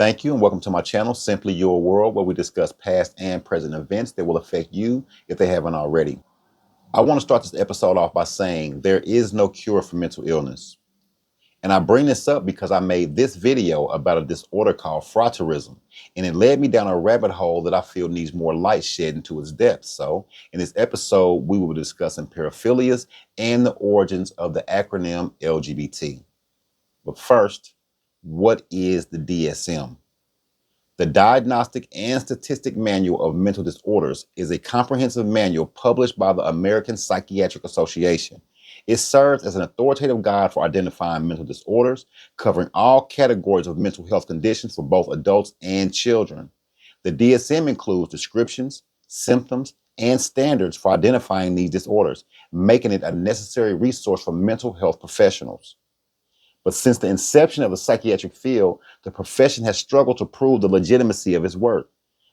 Thank you and welcome to my channel, Simply Your World, where we discuss past and present events that will affect you if they haven't already. I want to start this episode off by saying there is no cure for mental illness. And I bring this up because I made this video about a disorder called frotteurism, and it led me down a rabbit hole that I feel needs more light shed into its depths. So in this episode, we will be discussing paraphilias and the origins of the acronym LGBT. But first, what is the DSM? The Diagnostic and Statistic Manual of Mental Disorders is a comprehensive manual published by the American Psychiatric Association. It serves as an authoritative guide for identifying mental disorders, covering all categories of mental health conditions for both adults and children. The DSM includes descriptions, symptoms, and standards for identifying these disorders, making it a necessary resource for mental health professionals. But since the inception of the psychiatric field, the profession has struggled to prove the legitimacy of its work.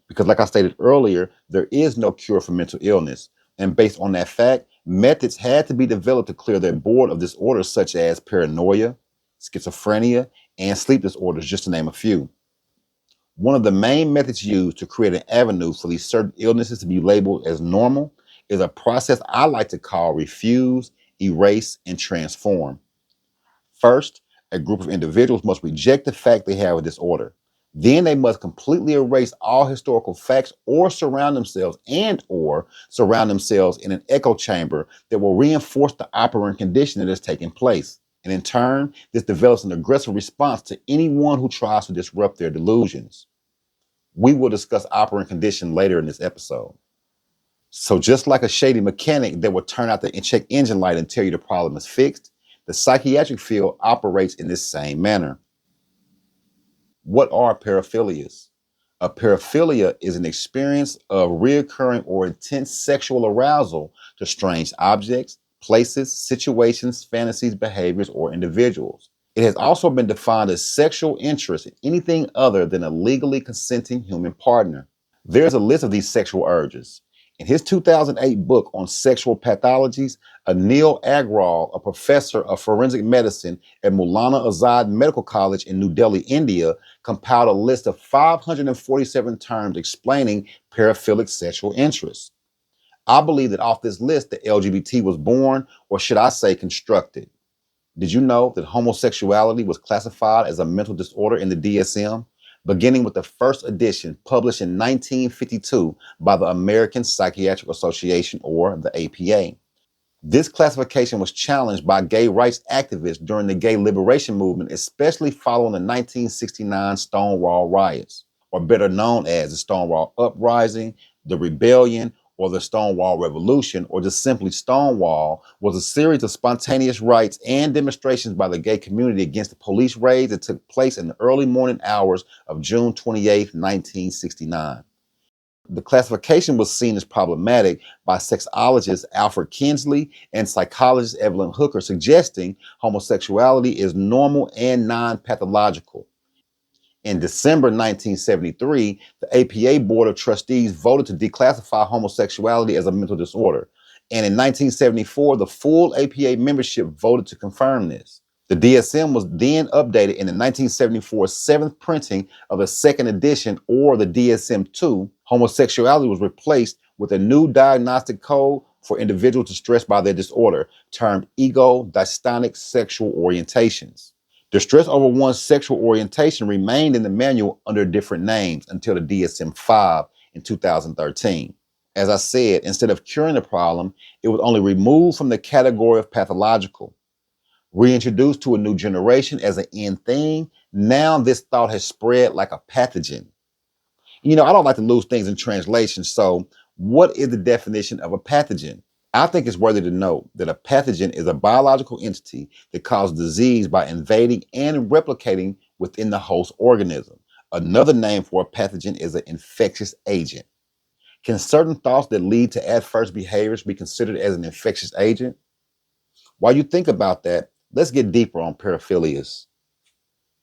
Because like I stated earlier, there is no cure for mental illness. And based on that fact, methods had to be developed to clear their board of disorders such as paranoia, schizophrenia, and sleep disorders, just to name a few. One of the main methods used to create an avenue for these certain illnesses to be labeled as normal is a process I like to call refuse, erase, and transform. First, a group of individuals must reject the fact they have a disorder. Then they must completely erase all historical facts or surround themselves in an echo chamber that will reinforce the operant condition that is taking place. And in turn, this develops an aggressive response to anyone who tries to disrupt their delusions. We will discuss operant condition later in this episode. So just like a shady mechanic that will turn out the check engine light and tell you the problem is fixed, the psychiatric field operates in this same manner. What are paraphilias? A paraphilia is an experience of recurring or intense sexual arousal to strange objects, places, situations, fantasies, behaviors, or individuals. It has also been defined as sexual interest in anything other than a legally consenting human partner. There's a list of these sexual urges. In his 2008 book on sexual pathologies, Anil Agrawal, a professor of forensic medicine at Maulana Azad Medical College in New Delhi, India, compiled a list of 547 terms explaining paraphilic sexual interests. I believe that off this list, the LGBT was born, or should I say constructed. Did you know that homosexuality was classified as a mental disorder in the DSM? Beginning with the first edition published in 1952 by the American Psychiatric Association, or the APA. This classification was challenged by gay rights activists during the gay liberation movement, especially following the 1969 Stonewall riots, or better known as the Stonewall Uprising, the Rebellion, or the Stonewall Revolution, or just simply Stonewall, was a series of spontaneous riots and demonstrations by the gay community against the police raids that took place in the early morning hours of June 28, 1969. The classification was seen as problematic by sexologist Alfred Kinsley and psychologist Evelyn Hooker, suggesting homosexuality is normal and non-pathological. In December 1973, the APA Board of Trustees voted to declassify homosexuality as a mental disorder. And in 1974, the full APA membership voted to confirm this. The DSM was then updated in the 1974 seventh printing of the second edition, or the DSM-2. Homosexuality was replaced with a new diagnostic code for individuals distressed by their disorder, termed ego-dystonic sexual orientations. Distress over one's sexual orientation remained in the manual under different names until the DSM-5 in 2013. As I said, instead of curing the problem, it was only removed from the category of pathological. Reintroduced to a new generation as an end thing, now this thought has spread like a pathogen. I don't like to lose things in translation, so what is the definition of a pathogen? I think it's worthy to note that a pathogen is a biological entity that causes disease by invading and replicating within the host organism. Another name for a pathogen is an infectious agent. Can certain thoughts that lead to adverse behaviors be considered as an infectious agent? While you think about that, let's get deeper on paraphilias.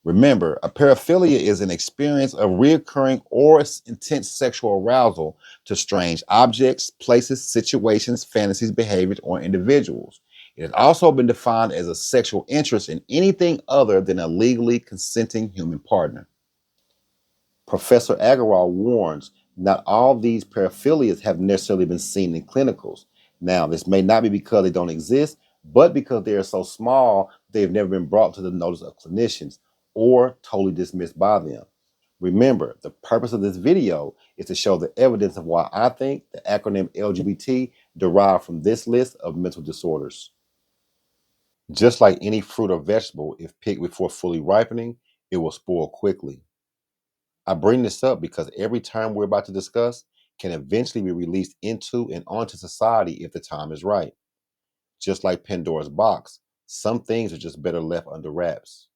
Remember, a paraphilia is an experience of recurring or intense sexual arousal to strange objects, places, situations, fantasies, behaviors, or individuals. It has also been defined as a sexual interest in anything other than a legally consenting human partner. Professor Agarwal warns not all these paraphilias have necessarily been seen in clinicals. Now, this may not be because they don't exist, but because they are so small, they've never been brought to the notice of clinicians or totally dismissed by them. Remember, the purpose of this video is to show the evidence of why I think the acronym LGBT derived from this list of mental disorders. Just like any fruit or vegetable, if picked before fully ripening, it will spoil quickly. I bring this up because every term we're about to discuss can eventually be released into and onto society if the time is right. Just like Pandora's box, some things are just better left under wraps.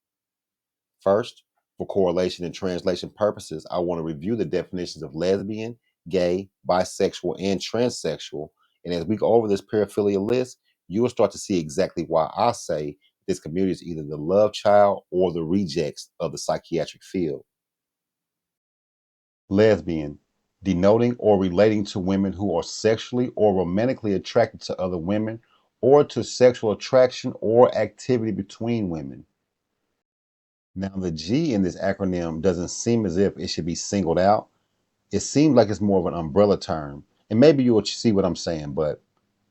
First, for correlation and translation purposes, I want to review the definitions of lesbian, gay, bisexual, and transsexual. And as we go over this paraphilia list, you will start to see exactly why I say this community is either the love child or the rejects of the psychiatric field. Lesbian, denoting or relating to women who are sexually or romantically attracted to other women or to sexual attraction or activity between women. Now, the G in this acronym doesn't seem as if it should be singled out. It seems like it's more of an umbrella term. And maybe you will see what I'm saying, but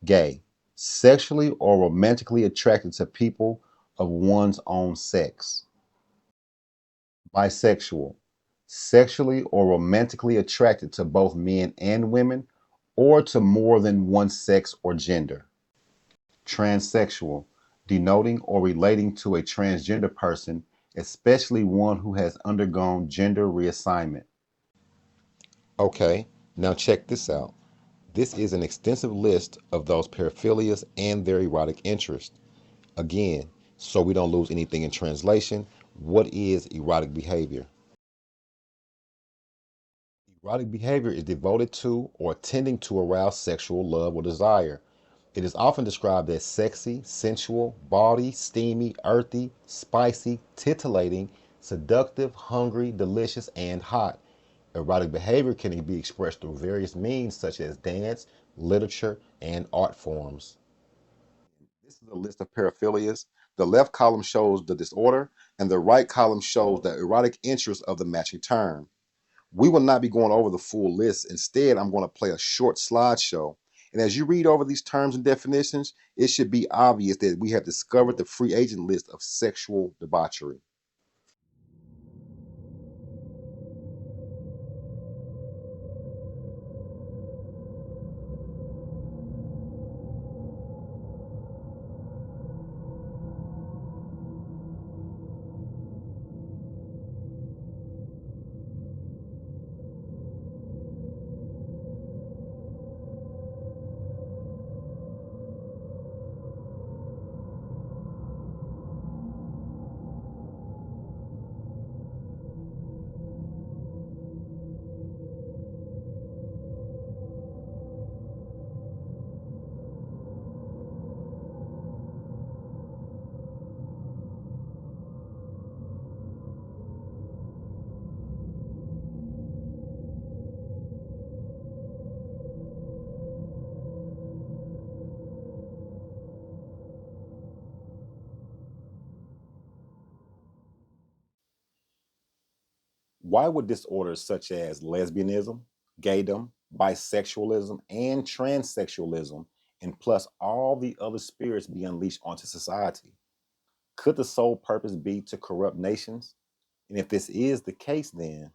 gay, sexually or romantically attracted to people of one's own sex. Bisexual, sexually or romantically attracted to both men and women or to more than one sex or gender. Transsexual, denoting or relating to a transgender person, especially one who has undergone gender reassignment. Okay, now check this out. This is an extensive list of those paraphilias and their erotic interest. Again, so we don't lose anything in translation, what is erotic behavior? Erotic behavior is devoted to or tending to arouse sexual love or desire. It is often described as sexy, sensual, bawdy, steamy, earthy, spicy, titillating, seductive, hungry, delicious, and hot. Erotic behavior can be expressed through various means such as dance, literature, and art forms. This is a list of paraphilias. The left column shows the disorder, and the right column shows the erotic interest of the matching term. We will not be going over the full list. Instead, I'm going to play a short slideshow. And as you read over these terms and definitions, it should be obvious that we have discovered the free agent list of sexual debauchery. Why would disorders such as lesbianism, gaydom, bisexualism, and transsexualism, and plus all the other spirits be unleashed onto society? Could the sole purpose be to corrupt nations? And if this is the case, then